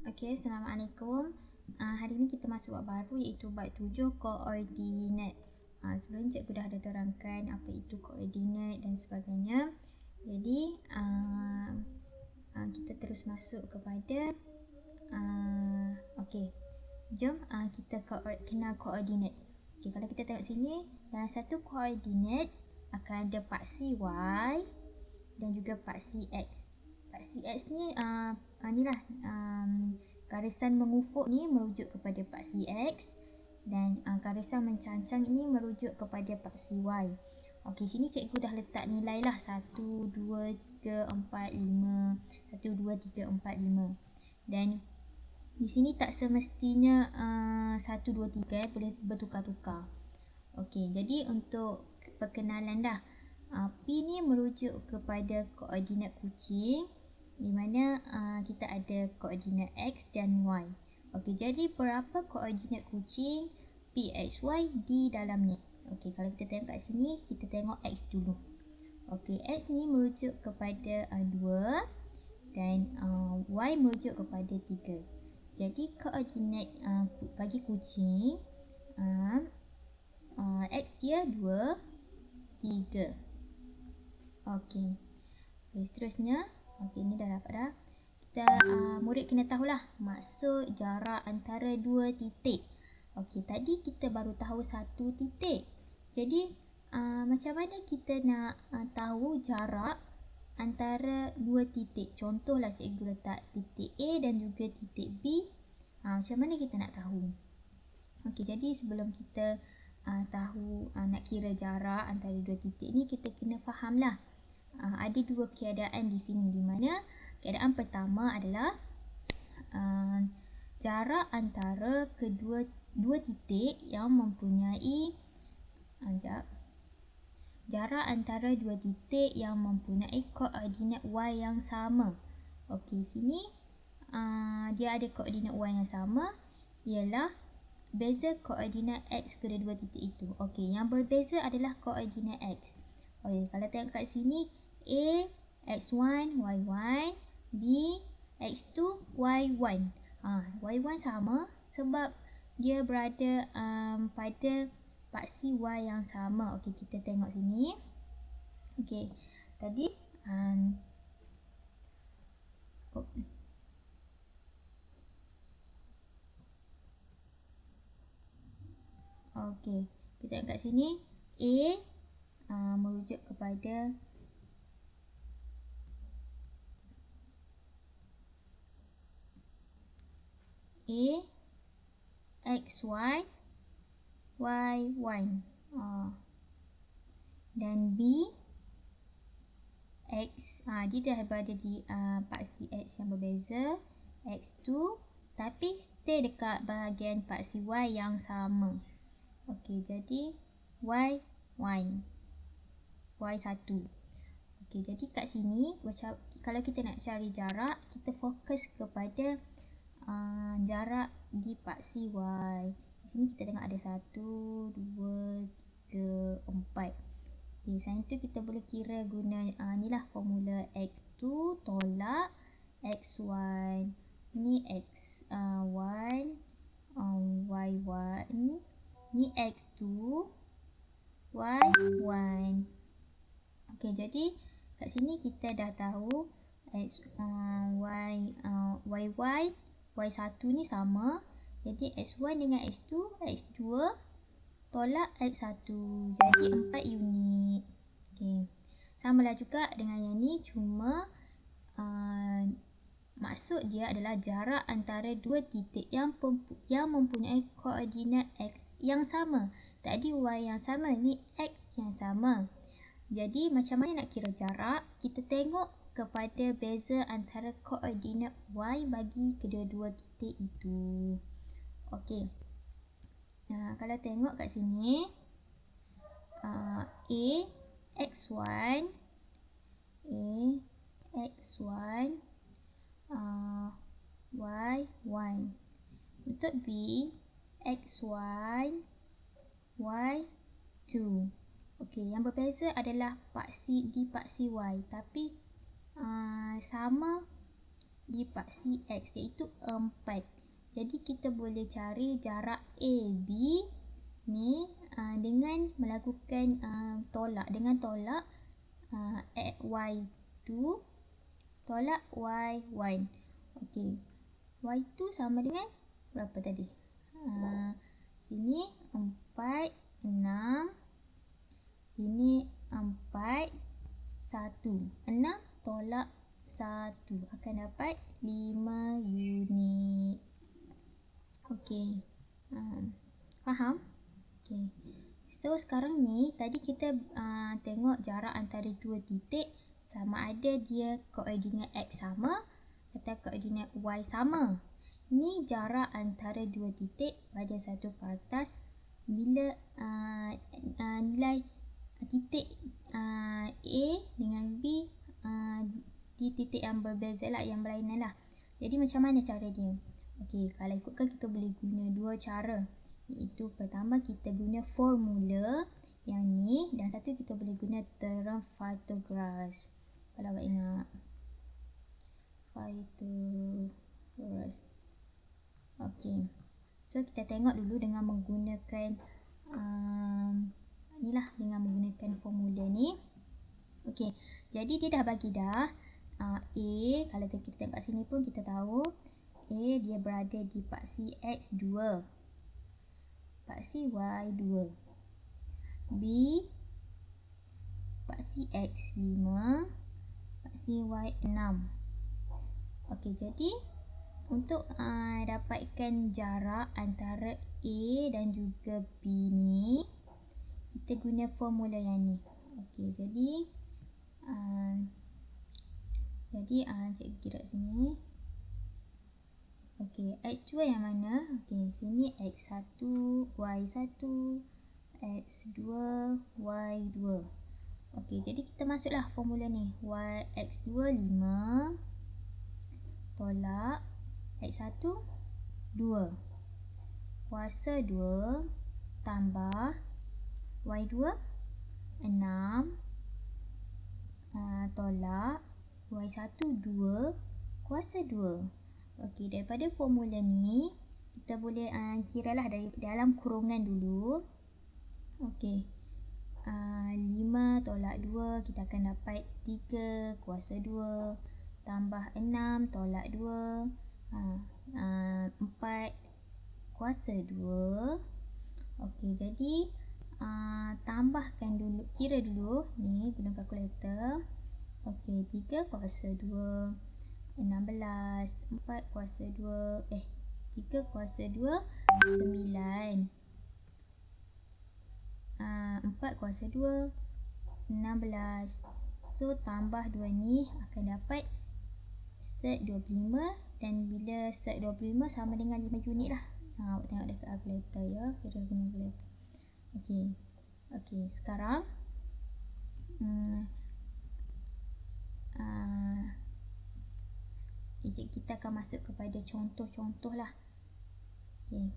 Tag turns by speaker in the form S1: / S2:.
S1: Okey, Assalamualaikum. Hari ini kita masuk bab baru iaitu bab 7 koordinat. Sebelum ni cikgu dah ada terangkan apa itu koordinat dan sebagainya. Jadi, kita terus masuk kepada okey. Jom kita kenal koordinat. Okey, kalau kita tengok sini, dalam satu koordinat akan ada paksi Y dan juga paksi X. Paksi X ni inilah garisan mengufuk ni merujuk kepada paksi X dan garisan mencancang ini merujuk kepada paksi Y. Okey, sini cikgu dah letak nilai lah 1, 2, 3, 4, 5. 1, 2, 3, 4, 5. Dan di sini tak semestinya 1, 2, 3 boleh bertukar-tukar. Okey, jadi untuk perkenalan dah. P ni merujuk kepada koordinat kucing di mana kita ada koordinat X dan Y. Okey, jadi berapa koordinat kucing P, X, Y di dalam ni? Okey, kalau kita tengok kat sini, kita tengok X dulu. Okey, X ni merujuk kepada 2 dan Y merujuk kepada 3. Jadi koordinat bagi kucing X dia 2, 3. Okey. Seterusnya, okey ni dah dapat dah. Kita murid kena tahulah maksud jarak antara dua titik. Okey, tadi kita baru tahu satu titik. Jadi macam mana kita nak tahu jarak antara dua titik? Contohlah cikgu letak titik A dan juga titik B. Macam mana kita nak tahu? Okey, jadi sebelum kita tahu nak kira jarak antara dua titik ni, kita kena fahamlah ada dua keadaan di sini, di mana keadaan pertama adalah jarak antara dua titik yang mempunyai jarak antara dua titik yang mempunyai koordinat Y yang sama. Okey, sini dia ada koordinat Y yang sama, ialah beza koordinat X kedua-dua titik itu. Okey, yang berbeza adalah koordinat X. Okey, kalau tengok kat sini, A, X1, Y1, B, X2, Y1. Y1 sama sebab dia berada pada paksi Y yang sama. Okey, kita tengok sini. Okey, tadi okey, kita tengok kat sini, A merujuk kepada A, X1, Y1. Dan B, X, dia dah berada di paksi X yang berbeza, X2, tapi stay dekat bahagian paksi Y yang sama. Okey, jadi Y1. Okey, jadi kat sini kalau kita nak cari jarak, kita fokus kepada jarak di paksi Y. Di sini kita tengok ada 1, 2, 3, 4. Okey, selain tu kita boleh kira guna inilah formula X2 tolak X1. Ni X1, Y1. Ni X2, Y1. Okey, jadi kat sini kita dah tahu Y1 ni sama. Jadi X1 dengan X2 tolak X1. Jadi 4 unit. Okey. Samalah juga dengan yang ni, cuma maksud dia adalah jarak antara dua titik yang mempunyai koordinat X yang sama. Tadi Y yang sama, ni X yang sama. Jadi macam mana nak kira jarak? Kita tengok kepada beza antara koordinat Y bagi kedua-dua titik itu. Okey. Kalau tengok kat sini, A, X1, Y1. Untuk B, X1, Y2. Okey, yang berbeza adalah di paksi Y, tapi sama di paksi X, iaitu 4. Jadi kita boleh cari jarak AB ni dengan melakukan tolak. Dengan tolak Y2 tolak Y1. Okey. Y2 sama dengan berapa tadi? Sini 4, 6. Ini 4, 1. 6 tolak 1 akan dapat 5 unit. Okey. Faham? Okey. So sekarang ni tadi kita tengok jarak antara dua titik sama ada dia koordinat X sama atau koordinat Y sama. Ni jarak antara dua titik pada satu kertas bila nilai titik A dengan B di titik yang berbeza lah, yang berlainan lah. Jadi macam mana cara dia? Okey, kalau ikutkan kita boleh guna dua cara. Iaitu pertama kita guna formula yang ni, dan satu kita boleh guna theorem Pythagoras. Kalau awak ingat Pythagoras. Okey. So kita tengok dulu dengan menggunakan inilah, dengan menggunakan formula ni. Okey. Jadi dia dah bagi dah A, kalau kita tengok kat sini pun kita tahu A dia berada di paksi X2, paksi Y2. B paksi X5, paksi Y6. Okey, jadi untuk dapatkan jarak antara A dan juga B ni, kita guna formula yang ni. Okey, jadi cikgu kira sini. Okey, X2 yang mana? Okey, sini X1, Y1, X2, Y2. Okey, jadi kita masuklah formula ni. X2 5 tolak X1 2 kuasa 2 tambah Y2 6 tolak Y1 2 kuasa 2. Okey, daripada formula ni kita boleh kiralah dari dalam kurungan dulu. Okey. 5 tolak 2 kita akan dapat 3 kuasa 2 tambah 6 tolak 2 4 kuasa 2. Okey, jadi tambahkan dulu, kira dulu ni guna kalkulator. Okey, 3 kuasa 2 16, 4 kuasa 2 3 kuasa 2 9, 4 kuasa 2 16. So tambah 2 ni akan dapat set 25, dan bila set 25 sama dengan 5 unit lah. Awak tengok dekat kalkulator ya, kira guna kalkulator. Okey. Okey, sekarang kita akan masuk kepada contoh-contoh lah. Okey.